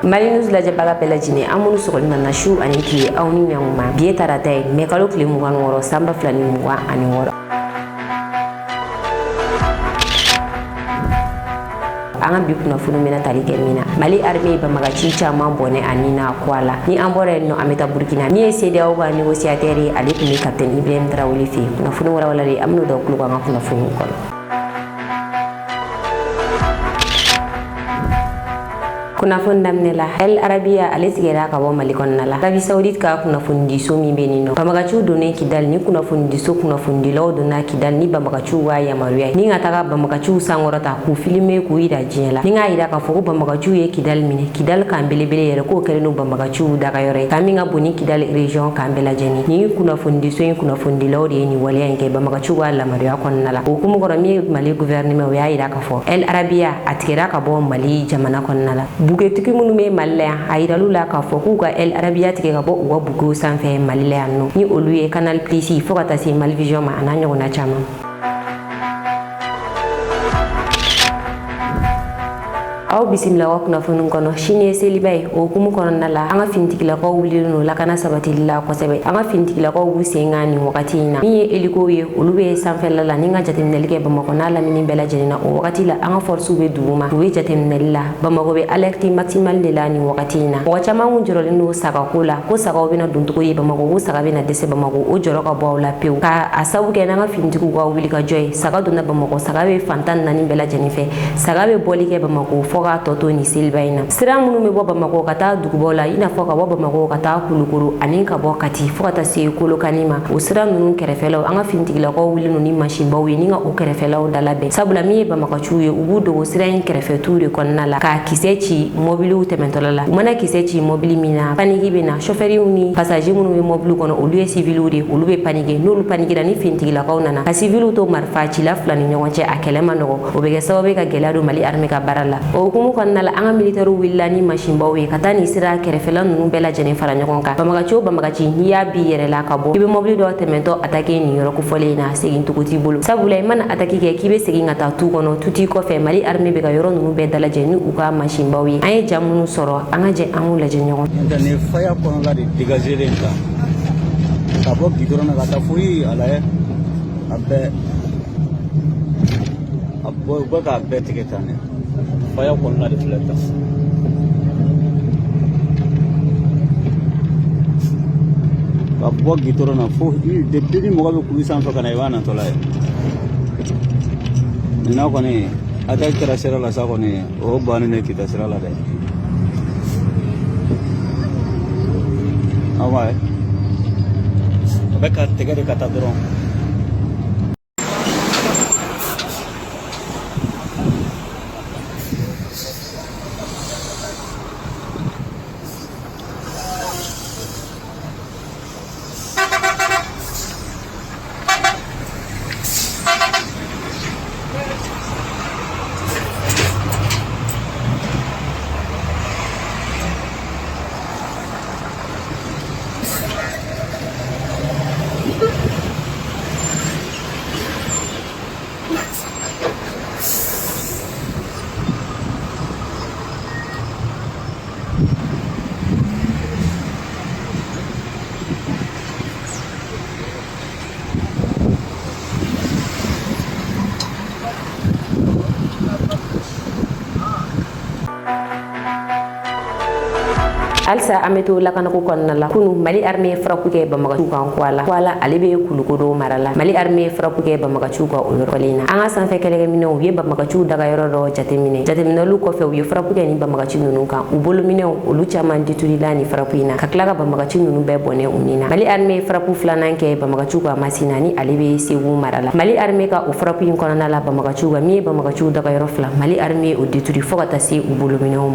Mali News lajɛbaga bɛɛ lajɛlen an minnu sɔgɔlen na su ani tile aw ni ɲankuma bi ye tarata ye mai kalo tile 26 san 2026 an ka bi kunnafoni bɛna tali kɛ min na Mali armée ye banbagaci caman bɔnɛ ani na kɔ a la ni an bɔra yen nɔ an bɛ taa Burkina min ye CEDEAO ka négociateur ye ale tun bɛ capitaine Ibrahim Traoré fɛ yen kunnafoni walawalalen an bɛn'o da kulo kan an ka kunnafoni kɔnɔ. Kunnafoni daminɛ la El Arabiya ale sigira ka bɔ Mali kɔnɔna la Arabie Saoudite ka kunnafonidiso min bɛ nin nɔ banbagaciw donnen Kidali ni kunnafonidiso kunnafonidilaw donna Kidali ni banbagaciw ka yamaruya ye ni ka taga banbagaciw sankɔrɔta k'u filmer k'u yira diɲɛ la ni k'a yira k'a fɔ ko banbagaciw ye Kidali minɛ Kidali kan belebele yɛrɛ k'o kɛlen don banbagaciw dagayɔrɔ ye kan min ka bon ni Kidali région kan bɛɛ lajɛlen ni kunnafonidiso in kunnafonidilaw de ye nin waleya in kɛ banbagaciw ka lamaruya kɔnɔna la o hukumu kɔrɔ min ye Mali gouvernement o y'a yira k'a fɔ El Arabiya a tigɛra ka bɔ Mali jamana kɔnɔna la bugetigi minnu bɛ Mali la yan a yiral'u la k'a fɔ k'u ka El Arabiya tigɛ ka bɔ u ka bugew sanfɛ Mali la yan nɔ ni olu ye Canal Plus fo ka taa se Mali Vision ma a n'a ɲɔgɔnna caman. Aw bisimila wa kunnafoni kɔnɔ sini ye seliba ye o hukumu kɔnɔna la an ka finitigilakaw wulilen n'o lakana sabatili la kosɛbɛ an ka finitigilakaw b'u sen kan nin wagati in na min ye hélico ye olu bɛ sanfɛla la ni ka jateminɛli kɛ Bamakɔ n'a lamini bɛɛ lajɛlen na o wagati la an ka forcew bɛ duguma u bɛ jateminɛli la Bamakɔ bɛ alerte maximale de la nin wagati in na mɔgɔ caman kun jɔrɔlen don sagako la ko sagaw bɛna don cogo ye Bamakɔ ko saga bɛna dɛsɛ Bamakɔ o jɔrɔ ka bɔ aw la pewu ka a sabu kɛ n'an ka finitigiw ka wuli ka jɔ ye saga donna Bamakɔ saga bɛ fantan naani bɛɛ lajɛlen fɛ saga bɛ bɔli kɛ Bamakɔ fo k'a tɔ to ni seliba in na sira minnu bɛ bɔ Bamakɔ ka taa dugubaw la i n'a fɔ ka bɔ Bamakɔ ka taa Kulukoro ani ka bɔ Kati fo ka taa se Kolokani ma o sira ninnu kɛrɛfɛlaw an ka finitigilakaw wuli n'u ni masinbaw ye ni ka o kɛrɛfɛlaw dalabɛn sabula min ye Bamakaciw ye u b'u dogo sira in kɛrɛfɛtuw de kɔnɔna la ka kisɛ ci mobiliw tɛmɛtɔla la u mana kisɛ ci mobili min na paniki bɛ na chauffeuriw ni passager minnu bɛ mobiliw kɔnɔ olu ye civiliw de olu bɛ panike n'olu panikira ni finitigilakaw nana ka civiliw to marifa cila fila ni ɲɔgɔn cɛ a kɛlɛ ma nɔgɔ o bɛ kɛ sababu ye ka gɛlɛya don Mali armée ka baara la o hukumu kɔnɔna la an ka militaires wulila ni masinbaw ye ka taa ni sira kɛrɛfɛla ninnu bɛɛ lajɛlen fara ɲɔgɔn kan Bamagaci o Bamagaci n'i y'a bi yɛrɛ la ka bɔ i bɛ mobili dɔ tɛmɛntɔ attaquer nin yɔrɔ kofɔlen in na segin cogo t'i bolo sabula i mana attaque kɛ k'i bɛ segin ka taa tu kɔnɔ tuti kɔfɛ Mali armée bɛ ka yɔrɔ ninnu bɛɛ dalajɛ ni u ka masinbaw ye an ye ja minnu sɔrɔ an ka jɛ an k'u lajɛ ɲɔgɔn nin faya kɔnɔna de dégagelen kan ka bɔ gidɔrɔn na ka taa fo a la a bɛɛ a bɔ k'a bɛɛ tigɛ tan ne faya kɔnɔna de filɛ tan ka bɔ gidɔrɔn na fo depuis ni mɔgɔ bɛ kulu sanfɛ ka na i b'a natɔla ye nin na kɔni attaque kɛra sira la sa kɔni o bannen de kita sira la dɛ awa a bɛ ka tɛgɛ de ka taa dɔrɔn alisa an bɛ to lakanako kɔnɔna la kunu Mali armée ye frappe kɛ Bamagaciw kan Kuala ale bɛ Kulukoro mara la Mali armée ye frappe kɛ Bamagaciw kan o yɔrɔ in na an ka sanfɛ kɛlɛkɛminɛnw u ye Bamagaciw dagayɔrɔ dɔ jateminɛliw kɔfɛ u ye frappe kɛ ni Bamagaci ninnu kan u bolominɛw olu caman détruira ni frappe in na ka tila ka Bamagaci ninnu bɛɛ bɔnɛ u ni na Mali armée ye frappe filanan kɛ Bamagaciw ka Masina ni ale bɛ Segu mara la Mali armée ka o frappe in kɔnɔna la Bamagaciw kan min ye Bamagaciw dagayɔrɔ fila Mali armée o détruit fo ka taa se u bolominɛw ma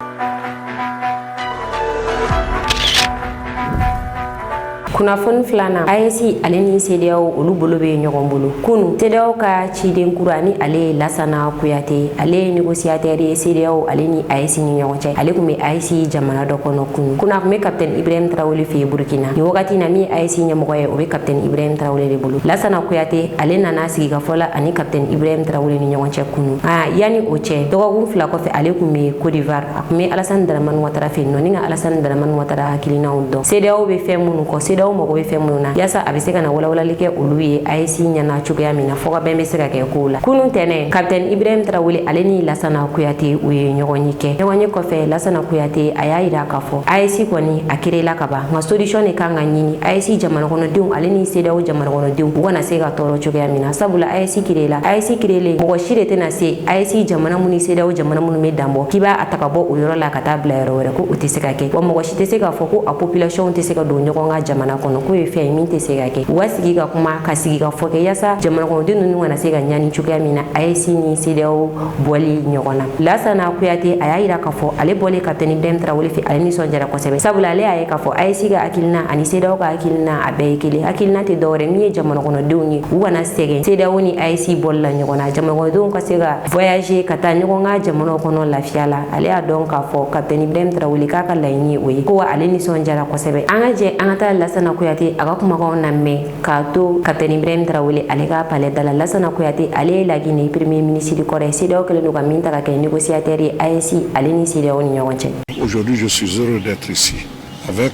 kunnafoni filanan AES ale ni CEDEAO olu bolo bɛ ɲɔgɔn bolo. Kunu CEDEAO ka ciden kura ni ale Lassana Kuyate ale ye négociateur ye CEDEAO ale ni AES ni ɲɔgɔn cɛ. Ale kun bɛ AES jamana dɔ kɔnɔ kunu. Kuna kun bɛ capitaine Ibrahim Traoré fɛ Burkina. Ni wagati na min AES ɲɛmɔgɔ ye o bɛ capitaine Ibrahim Traoré de bolo. Lassana Kuyate ale nana sigi ka fɔla ani capitaine Ibrahim Traoré ni ɲɔgɔn cɛ kunu. Yani o cɛ dɔgɔkun fila kɔfɛ ale kun bɛ Côte d'Ivoire. A kun bɛ Alassane Dramane Ouattara fɛ nɔ ni ka Alassane Dramane Ouattara hakilinaw dɔn. CEDEAO bɛ fɛn minnu kɔ CEDEAO mago bɛ fɛn minnu na yasa a bɛ se ka na walawalali kɛ olu ye AES ɲɛna cogoya min na fɔ ka bɛn bɛ se ka kɛ kow la. Kunun tɛnɛ capitaine Ibrahim Traoré ale ni Lassana Kuyate u ye ɲɔgɔn ye kɛ. Ɲɔgɔn ye kɔfɛ Lassana Kuyate a y'a yira k'a fɔ AES kɔni a créela ka ban nka solution de kan ka ɲini AES jamana kɔnɔdenw ale ni CEDEAO jamana kɔnɔdenw u kana se ka tɔɔrɔ cogoya min na sabula AES créela AES créelen mɔgɔ si de tɛna se AES jamana mun ni CEDEAO jamana minnu bɛ danbɔ k'i b'a ta ka bɔ o yɔrɔ la ka taa bila yɔrɔ wɛrɛ ko o tɛ se ka kɛ wa mɔgɔ si tɛ se k'a fɔ ko a population tɛ se ka don ɲɔgɔn ka jamana kɔnɔ k'o ye fɛn ye min tɛ se ka kɛ u ka sigi ka kuma ka sigi ka fɔ kɛ yasa jamana kɔnɔden ninnu kana se ka ɲani cogoya min na AES ni CEDEAO bɔli ɲɔgɔn na. Lassana Kuyate a y'a yira k'a fɔ ale bɔlen capitaine Ibrahim Traoré fɛ ale nisɔndiyara kosɛbɛ sabula ale y'a ye k'a fɔ AES ka hakilina ani CEDEAO ka hakilina a bɛɛ ye kelen hakilina tɛ dɔwɛrɛ min ye jamana kɔnɔdenw ye u kana sɛgɛn CEDEAO ni AES bɔli la ɲɔgɔn na jamana kɔnɔdenw ka se ka voyager ka taa ɲɔgɔn ka jamanaw kɔnɔ lafiya la ale y'a dɔn k'a fɔ capitaine Ibrahim Traoré k'a ka laɲini ye o ye ko wa ale nisɔndiyara kosɛbɛ. An ka jɛ an ka taa Lassana Kuyate a ka kumakanw lamɛn k'a to capitaine Ibrahim Traoré ale ka palais da la. Lassana Kuyate ale ye Laguinée premier ministre kɔrɔ ye CEDEAO kɛlen don ka min ta ka kɛ négociateur ye AES ale ni CEDEAO ni ɲɔgɔn cɛ. Aujourd'hui, je suis heureux d'être ici avec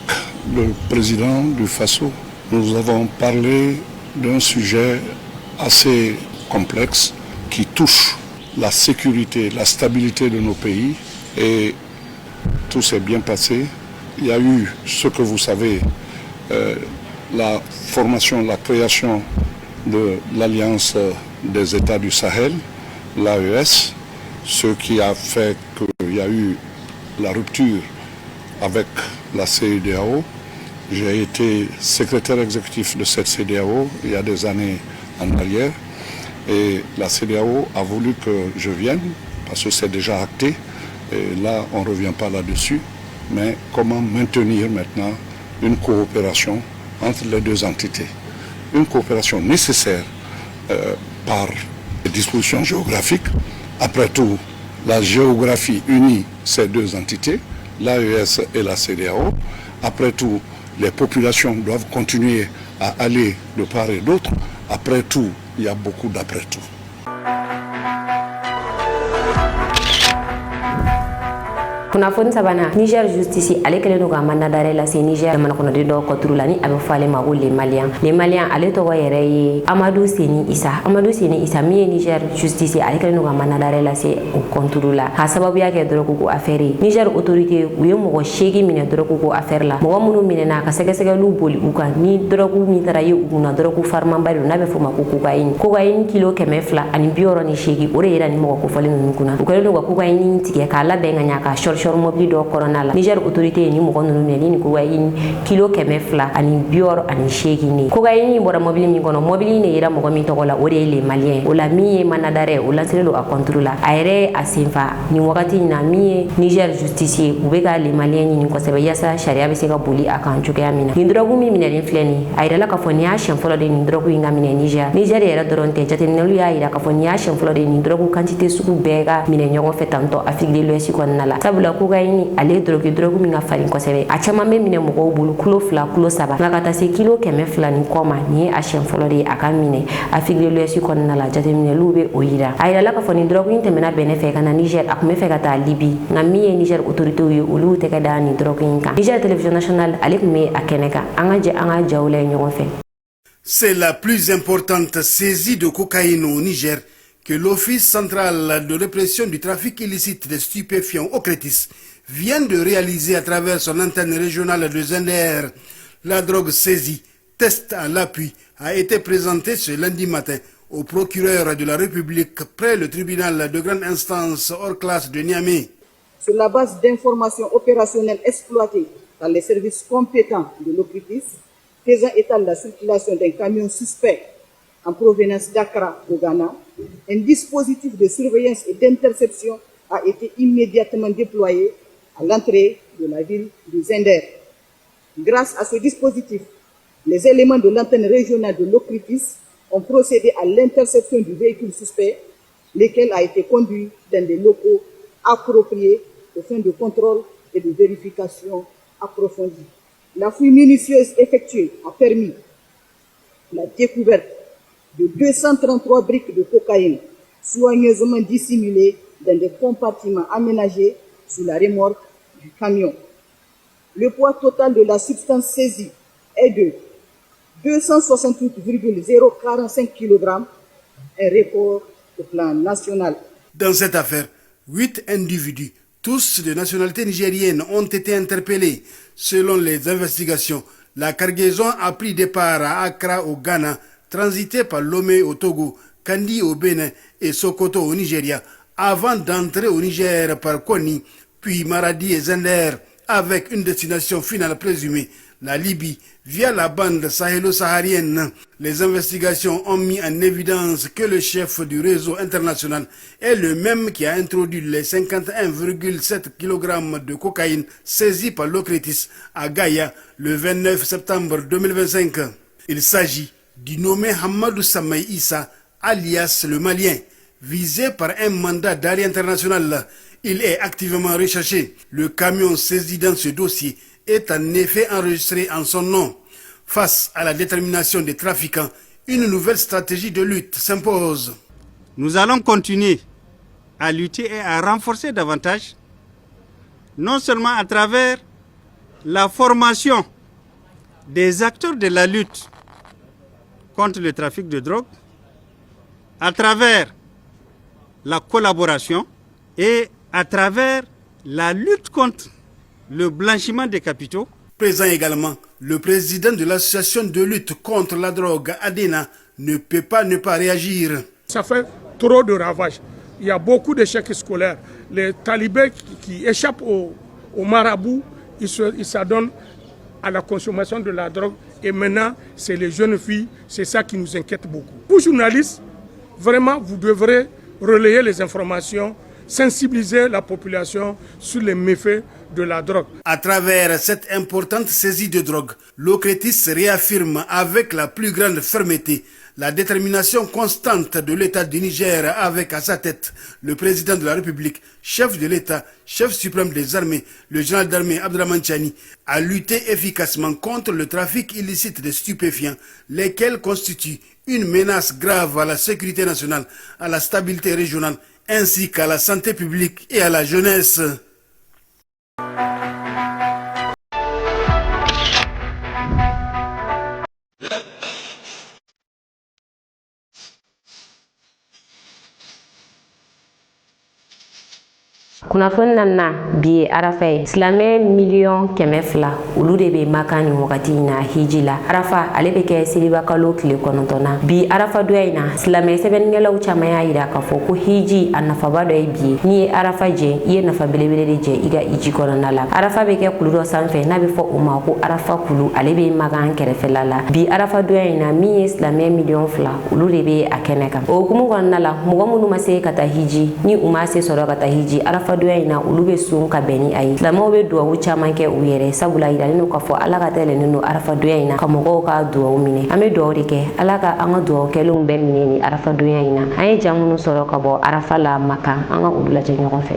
le président du FASO. Nous avons parlé d'un sujet assez complexe qui touche la sécurité, la stabilité de nos pays et tout s'est bien passé. Il y a eu ce que vous savez, la formation, la création de l'Alliance des États du Sahel, l'AES, ce qui a fait qu'il y a eu la rupture avec la CEDEAO. J'ai été secrétaire exécutif de cette CEDEAO il y a des années en arrière et la CEDEAO a voulu que je vienne parce que c'est déjà acté et là on ne revient pas là-dessus, mais comment maintenir maintenant une coopération entre les deux entités, une coopération nécessaire par les dispositions géographiques. Après tout, la géographie unit ces deux entités, l'AES et la CEDEAO. Après tout, les populations doivent continuer à aller de part et d'autre. Après tout, il y a beaucoup d'après tout. Kunnafoni sabanan Niger justice ale kɛlen don ka mandat d'arrêt lase Niger jamana kɔnɔden dɔw kɔturu la ni a bɛ fɔ ale ma ko les Maliens. Les Maliens ale tɔgɔ yɛrɛ ye Amadou Seni Issa. Amadou Seni Issa min ye Niger justice ale kɛlen don ka mandat d'arrêt lase o kɔnturu la k'a sababuya kɛ dɔrɔgu ko affaire ye. Niger autorité u ye mɔgɔ 8 minɛ dɔrɔgu ko affaire la. Mɔgɔ minnu minɛna ka sɛgɛsɛgɛliw boli u kan ni dɔrɔgu min taara ye u kunna dɔrɔgu farimanba de don n'a bɛ fɔ o ma ko cocaïne. Cocaïne kilo 268 o de yera ni mɔgɔ kofɔlen ninnu kunna. U kɛlen don ka cocaïne tigɛ k'a labɛn ka ɲa k'a short mobile dɔ kɔnɔna la. Niger autorité ni mɔgɔ ninnu minɛ ni cocaïne kilo 268 ni cocaïne bɔra mobile min kɔnɔ mobile ne yera mɔgɔ min tɔgɔ la o de ye les Maliens o la min ye mandat d'arrêt o lancé don a contre la a yɛrɛ a senfa ni wagati in na min ye Niger justice u bɛ ka les Maliens ɲini kosɛbɛ yasa sariya bɛ se ka boli a kan cogoya min na. Ni drogue min minɛlen filɛ nin a yirala k'a fɔ ni y'a siɲɛ fɔlɔ de nin drogue in ka minɛ Niger yɛrɛ dɔrɔn tɛ jateminɛlu y'a yira k'a fɔ ni y'a siɲɛ fɔlɔ de nin drogue quantité sugu bɛɛ ka minɛ ɲɔgɔn fɛ tantɔ Afrique de l'Ouest kɔnɔna la sabula cocaïne ale drogue min ka farin kosɛbɛ a caman bɛ minɛ mɔgɔw bolo kilo 2 kilo 3 nka ka taa se kilo 200 ni kɔ ma ni ye a siɲɛ fɔlɔ de ye a ka minɛ Afrique de l'Ouest kɔnɔna la jateminɛluw bɛ o yira a yirala k'a fɔ ni drogue in tɛmɛna Benin fɛ ka na Niger a tun bɛ fɛ ka taa Libye nka min ye Niger autoritéw ye olu tɛgɛ da ni drogue in kan. Niger télévision nationale ale tun bɛ a kɛnɛ kan an ka jɛ an ka jaw lajɛ ɲɔgɔn fɛ. C'est la plus importante saisie de cocaïne au Niger que l'Office central de répression du trafic illicite des stupéfiants OCRETIS vient de réaliser à travers son antenne régionale de Zender. La drogue saisie, test à l'appui, a été présentée ce lundi matin au procureur de la République près le tribunal de grande instance hors classe de Niamey. Sur la base d'informations opérationnelles exploitées par les services compétents de l'OCRETIS, faisant état de la circulation d'un camion suspect en provenance d'Accra au Ghana, un dispositif de surveillance et d'interception a été immédiatement déployé à l'entrée de la ville de Zender. Grâce à ce dispositif, Les éléments de l'antenne régionale de l'OCRITIS ont procédé à l'interception du véhicule suspect, lequel a été conduit dans des locaux appropriés aux fins de contrôle et de vérification approfondie. La fouille minutieuse effectuée a permis la découverte de 233 briques de cocaïne soigneusement dissimulées dans des compartiments aménagés sous la remorque du camion. Le poids total de la substance saisie est de 268,045 kg, un record au plan national. Dans cette affaire, 8 individus, tous de nationalité nigérienne, ont été interpellés. Selon les investigations, la cargaison a pris départ à Accra au Ghana, transité par Lomé au Togo, Kandi au Bénin et Sokoto au Nigeria, avant d'entrer au Niger par Koni, puis Maradi et Zender, avec une destination finale présumée, la Libye, via la bande sahélo-saharienne. Les investigations ont mis en évidence que le chef du réseau international est le même qui a introduit les 51,7 kg de cocaïne saisis par l'OCRITIS à Gaïa le 29 septembre 2025. Il s'agit du nommé Hamadou Samaï Issa, alias le Malien, visé par un mandat d'arrêt international. Il est activement recherché. Le camion saisi dans ce dossier est en effet enregistré en son nom. Face à la détermination des trafiquants, une nouvelle stratégie de lutte s'impose. Nous allons continuer à lutter et à renforcer davantage, non seulement à travers la formation des acteurs de la lutte contre le trafic de drogue, à travers la collaboration et à travers la lutte contre le blanchiment des capitaux. Présent également, le président de l'association de lutte contre la drogue, ADENA, ne peut pas ne pas réagir. Ça fait trop de ravages. Il y a beaucoup d'échecs scolaires. Les talibés qui échappent au marabout, ils s'adonnent à la consommation de la drogue. Et maintenant, c'est les jeunes filles, c'est ça qui nous inquiète beaucoup. Vous, journalistes, vraiment, vous devrez relayer les informations, sensibiliser la population sur les méfaits de la drogue. À travers cette importante saisie de drogue, l'OCRITIS réaffirme avec la plus grande fermeté la détermination constante de l'État du Niger avec à sa tête le président de la République, chef de l'État, chef suprême des armées, le général d'armée Abdraman Chani, à lutter efficacement contre le trafic illicite de stupéfiants, lesquels constituent une menace grave à la sécurité nationale, à la stabilité régionale, ainsi qu'à la santé publique et à la jeunesse. kunnafoni na bi arafa silamɛ miliyɔn 200 olu de bɛ maka ni wagati na hiji la. Arafa ale bɛ kɛ seliba kalo tile 9 bi arafa doya in na silamɛ sɛbɛnnikɛlaw caman y'a yira k'a fɔ ko hiji a nafaba dɔ ye bi n'i ye arafa jɛ i ye nafa belebele de jɛ i ka hiji kɔnɔna la. Arafa bɛ kɛ kulu dɔ sanfɛ n'a bɛ fɔ o ma ko arafa kulu, ale bɛ makan kɛrɛfɛla la. Bi arafa doya in na min ye silamɛ miliyɔn 2 olu de bɛ a kɛnɛ kan. O hukumu kɔnɔna la mɔgɔ minnu ma se ka taa hiji ni u ma se sɔrɔ ka taa hiji arafa doya in na olu bɛ sun ka bɛn ni a ye. Silamɛw bɛ duwawu caman kɛ u yɛrɛ sabula yiralen don k'a fɔ ala ka tɛlɛnnen don arafa doya in na ka mɔgɔw ka duwawu minɛ. An bɛ duwawu de kɛ ala ka an ka duwawu kɛlenw bɛɛ minɛ ni arafa doya in na. An ye jan minnu sɔrɔ ka bɔ arafa la maka, an ka olu lajɛ ɲɔgɔn fɛ.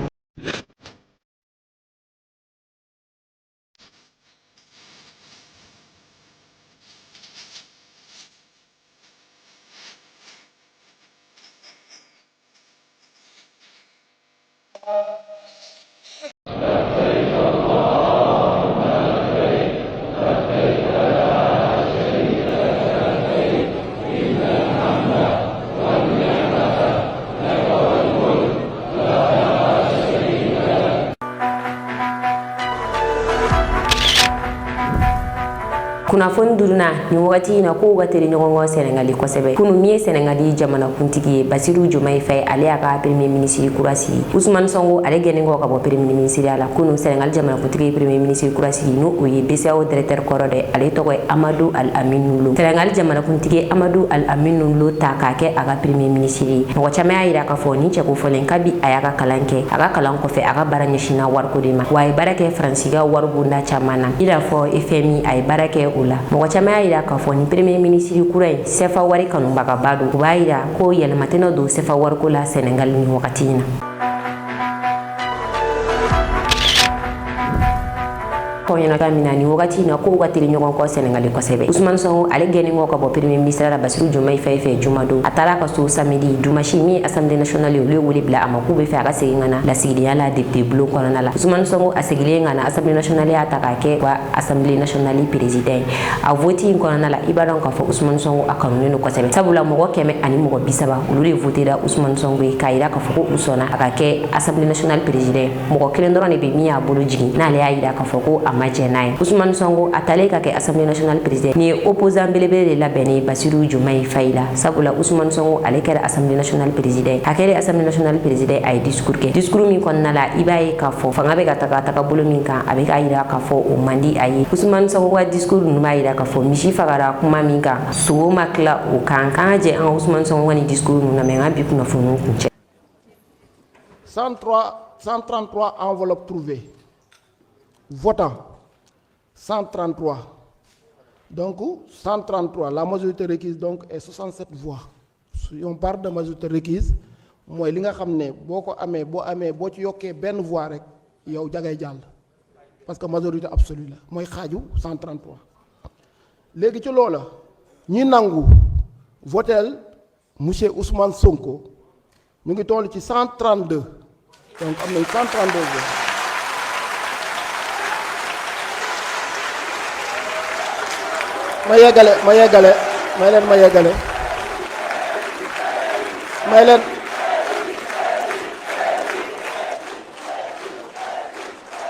Kunnafoni duruna ni wagati na ko gateri ɲɔgɔn kɔ Senegali kosɛbɛ. Kunu min ye Senegali jamanakuntigi ye Basiru Jomayi Faye ale y'a ka premier ministre kura sigi. Ousmane Sonko ale gɛnnen kɔ ka bɔ premier ministre la. Kunu Senegali jamanakuntigi ye premier ministre kura sigi n'o o ye BCEAO directeur kɔrɔ dɛ ale tɔgɔ ye Amadou Al-Amin Lo. Senegali jamanakuntigi Amadou Al-Amin Lo ta k'a kɛ a ka premier ministre ye. Mɔgɔ caman y'a yira k'a fɔ ni cɛ ko fɔlen kabi a y'a ka kalan kɛ a ka kalan kɔfɛ a ka baara ɲɛsinna wariko de ma. Wa a ye baara kɛ Faransi ka wari bonda caman na. I n'a fɔ FMI a ye baara kɛ o la mɔgɔ caman y'a yira k'a fɔ ni premier ministre kura in sefa wari kanubagaba don u b'a yira ko yɛlɛma tɛna don sefa wariko la Senegal ni wagati in na. Kɔɲɔna ka mina ni wagati na ko ka teli ɲɔgɔn kɔ Senegal kosɛbɛ. Ousmane Sonko ale gɛnnen kɔ ka bɔ premier ministre la Bassirou Diomaye Faye fɛ juma don. A taara ka so samedi dimanche min assemblée nationale olu ye wele bila a ma k'u bɛ fɛ a ka segin ka na lasigidenya la député bulon kɔnɔna la. Ousmane Sonko a segilen ka na assemblée nationale y'a ta k'a kɛ wa assemblée nationale président a vote in kɔnɔna la i b'a dɔn k'a fɔ Ousmane Sonko a kanunen don kosɛbɛ. Sabula mɔgɔ 100 ani mɔgɔ 30 olu de votera Ousmane Sonko ye k'a yira k'a fɔ ko u sɔnna a ka kɛ assemblée nationale président. Mɔgɔ kelen dɔrɔn de bɛ min y'a bolo jigin n'ale y'a yira k'a fɔ ko a ma jɛn n'a ye. Ousmane Sonko a talen ka kɛ assemblée nationale président ni ye opposant belebele de labɛnnen Bassirou Diomaye Faye la. Sabula Ousmane Sonko ale kɛra assemblée nationale président a kɛra assemblée nationale président a ye discours kɛ. Discours min kɔnɔna la i b'a ye k'a fɔ fanga bɛ ka taga bolo min kan a bɛ k'a yira k'a fɔ o man di a ye. Ousmane Sonko ka discours ninnu b'a yira k'a fɔ misi fagara kuma min kan sogo ma tila o kan. K'an ka jɛ an ka Ousmane Sonko ka ni discours ninnu na mɛ an ka bi kunnafoniw kun cɛ. 133 enveloppes trouvées. Votants 133. Donc 133, la majorité requise donc est 67 voix. Si on parle de majorité requise, moi li nga xamné boko amé bo ci yoké ben voix rek yow jagay jall. Parce que majorité absolue la moy xaju 133. Légui ci lola ñi nangu votel monsieur Ousmane Sonko ñu ngi toll ci 132. Donc amna 132 voix. ma yeggale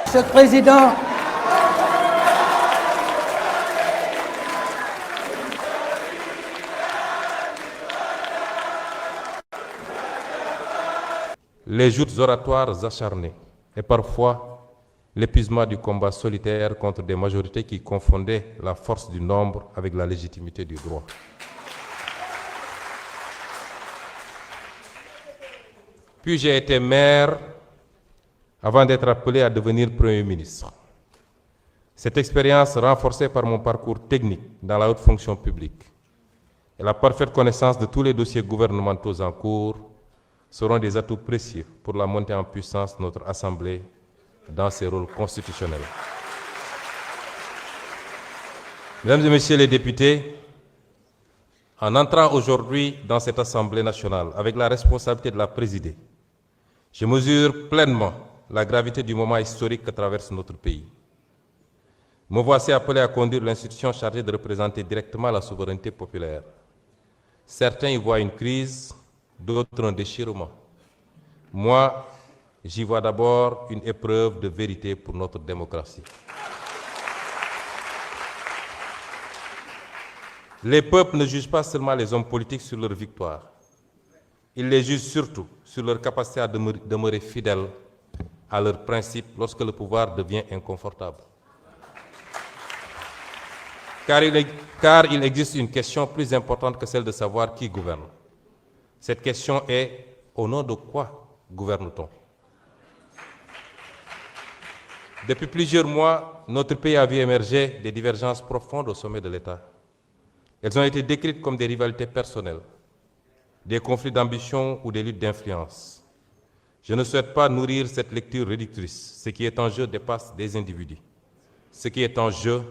Monsieur le Président, les joutes oratoires acharnées et parfois l'épuisement du combat solitaire contre des majorités qui confondaient la force du nombre avec la légitimité du droit. Puis j'ai été maire avant d'être appelé à devenir Premier ministre. Cette expérience, renforcée par mon parcours technique dans la haute fonction publique et la parfaite connaissance de tous les dossiers gouvernementaux en cours, seront des atouts précieux pour la montée en puissance de notre Assemblée dans ses rôles constitutionnels. Mesdames et Messieurs les députés, en entrant aujourd'hui dans cette Assemblée nationale avec la responsabilité de la présider, je mesure pleinement la gravité du moment historique que traverse notre pays. Me voici appelé à conduire l'institution chargée de représenter directement la souveraineté populaire. Certains y voient une crise, d'autres un déchirement. Moi, j'y vois d'abord une épreuve de vérité pour notre démocratie. Les peuples ne jugent pas seulement les hommes politiques sur leur victoire. Ils les jugent surtout sur leur capacité à demeurer fidèles à leurs principes lorsque le pouvoir devient inconfortable. Car il existe une question plus importante que celle de savoir qui gouverne. Cette question est: au nom de quoi gouverne-t-on? Depuis plusieurs mois, notre pays a vu émerger des divergences profondes au sommet de l'État. Elles ont été décrites comme des rivalités personnelles, des conflits d'ambition ou des luttes d'influence. Je ne souhaite pas nourrir cette lecture réductrice. Ce qui est en jeu dépasse des individus. Ce qui est en jeu,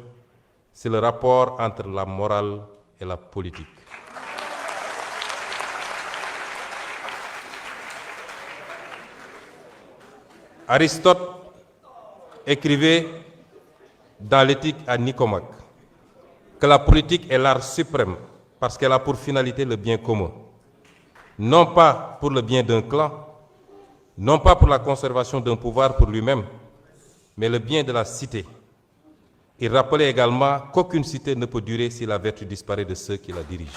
c'est le rapport entre la morale et la politique. Aristote écrivait dans l'Éthique à Nicomaque que la politique est l'art suprême parce qu'elle a pour finalité le bien commun. Non pas pour le bien d'un clan, non pas pour la conservation d'un pouvoir pour lui-même, mais le bien de la cité. Il rappelait également qu'aucune cité ne peut durer si la vertu disparaît de ceux qui la dirigent.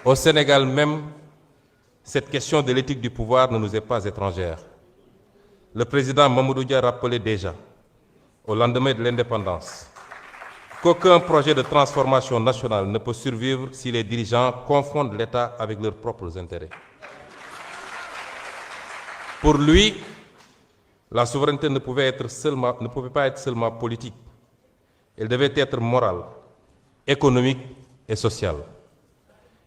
Au Sénégal même, cette question de l'éthique du pouvoir ne nous est pas étrangère. Le président Mamadou Dia rappelait déjà, au lendemain de l'indépendance, qu'aucun projet de transformation nationale ne peut survivre si les dirigeants confondent l'État avec leurs propres intérêts. Pour lui, La souveraineté ne pouvait pas être seulement politique. Elle devait être morale, économique et sociale.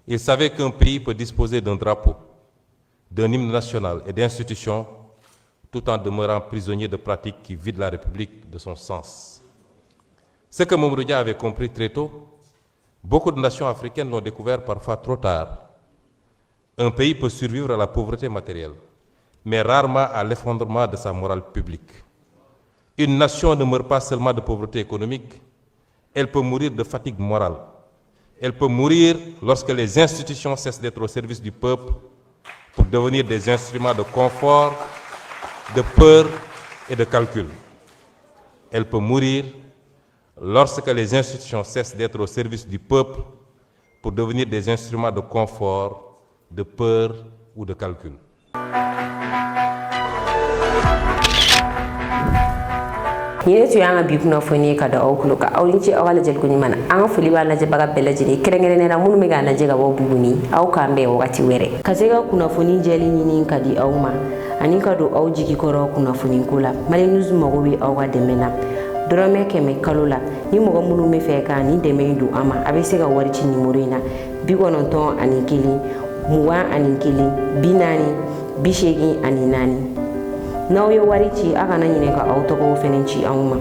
Il savait qu'un pays peut disposer d'un drapeau, d'un hymne national et d'institutions tout en demeurant prisonnier de pratiques qui vident la République de son sens. Ce que Mamadou Dia avait compris très tôt, beaucoup de nations africaines l'ont découvert parfois trop tard. Un pays peut survivre à la pauvreté matérielle, mais rarement à l'effondrement de sa morale publique. Une nation ne meurt pas seulement de pauvreté économique, elle peut mourir de fatigue morale. Elle peut mourir lorsque les institutions cessent d'être au service du peuple pour devenir des instruments de confort, de peur et de calcul. Elle peut mourir lorsque les institutions cessent d'être au service du peuple pour devenir des instruments de confort, de peur ou de calcul. Yine tu yanga bi kuna foni ka da okulo ka awlin ci awala jel ko ni mana anga fuli ba naje baga bela jini kerengere na munu me ga naje ga bo buguni aw kambe wakati were kazega kuna foni jeli ni ka di awma ani ka do aw jigi koro kuna foni kula mali nuzu mago bi aw ga demena dorome keme kalula ni mogo munu me fe ka ni deme du ama abe se ga wari ci numéro ina bi wonon ton ani kili muwa ani kili binani bishegi ani nani naw yo wari ci aka na nyine ka auto ko fenenci awma